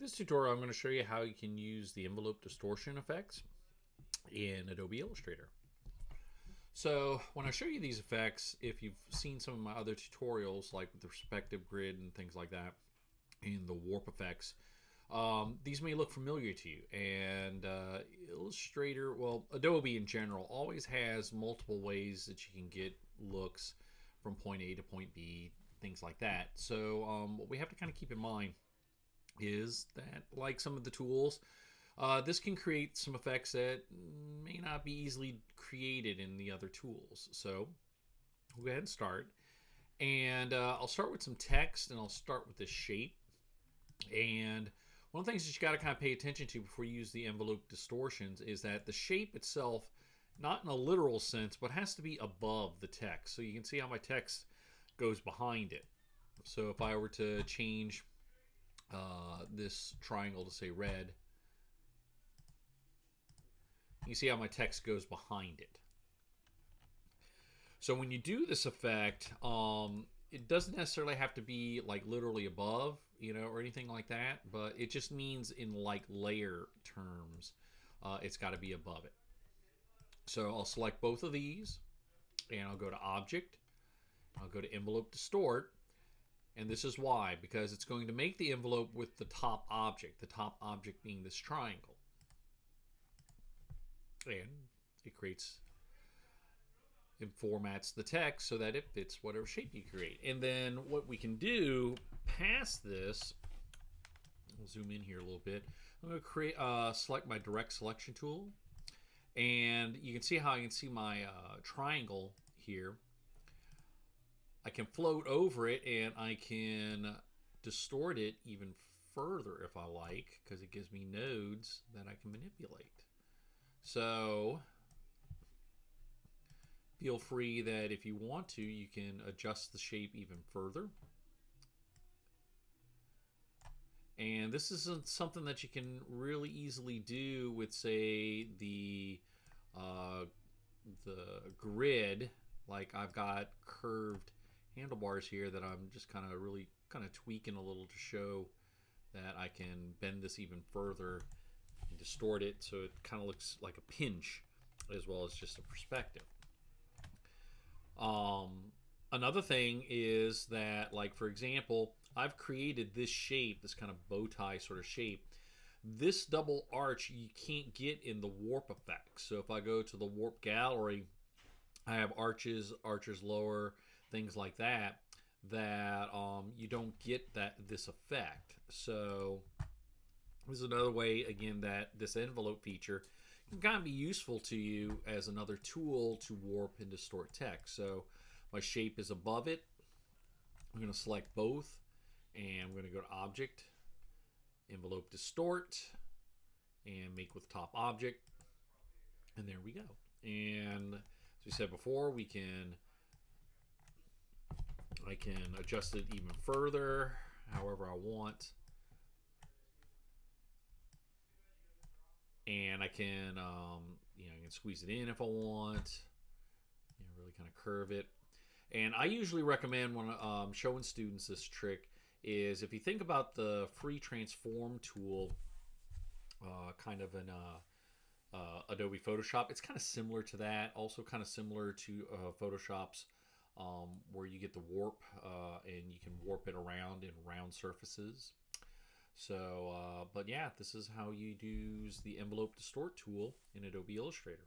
This tutorial I'm going to show you how you can use the envelope distortion effects in Adobe Illustrator. So when I show you these effects, if you've seen some of my other tutorials like with the perspective grid and things like that, and the warp effects, these may look familiar to you. And Illustrator, well, Adobe in general, always has multiple ways that you can get looks from point A to point B, things like that. So what we have to kind of keep in mind is that, like some of the tools, this can create some effects that may not be easily created in the other tools. So we'll go ahead and start. And I'll start with some text, and I'll start with this shape. And one of the things that you got to kind of pay attention to before you use the envelope distortions is that the shape itself, not in a literal sense, but has to be above the text. So you can see how my text goes behind it. So if I were to change this triangle to say red, you see how my text goes behind it. So when you do this effect, it doesn't necessarily have to be like literally above, or anything like that, but it just means in like layer terms, it's got to be above it. So I'll select both of these, and I'll go to Object, I'll go to Envelope Distort, and this is why, because it's going to make the envelope with the top object being this triangle. And it formats the text so that it fits whatever shape you create. And then what we can do past this, we'll zoom in here a little bit. I'm going to select my direct selection tool, and you can see how I can see my triangle here. I can float over it, and I can distort it even further if I like, because it gives me nodes that I can manipulate. So feel free that if you want to, you can adjust the shape even further. And this isn't something that you can really easily do with, say, the grid. Like I've got curved handlebars here that I'm just kind of tweaking a little to show that I can bend this even further and distort it so it kind of looks like a pinch as well as just a perspective. Another thing is that, like, for example, I've created this shape, this kind of bow tie sort of shape. This double arch you can't get in the warp effect. So if I go to the warp gallery, I have arches lower, things like that, you don't get this effect. So this is another way, again, that this envelope feature can kind of be useful to you as another tool to warp and distort text. So my shape is above it. I'm going to select both, and I'm going to go to Object, Envelope Distort, and make with top object. And there we go. And as we said before, I can adjust it even further, however I want. And I can, I can squeeze it in if I want. Really kind of curve it. And I usually recommend when I'm showing students this trick is if you think about the free transform tool, kind of in Adobe Photoshop, it's kind of similar to that. Also kind of similar to Photoshop's where you get the warp and you can warp it around in round surfaces. So, but yeah, this is how you use the envelope distort tool in Adobe Illustrator.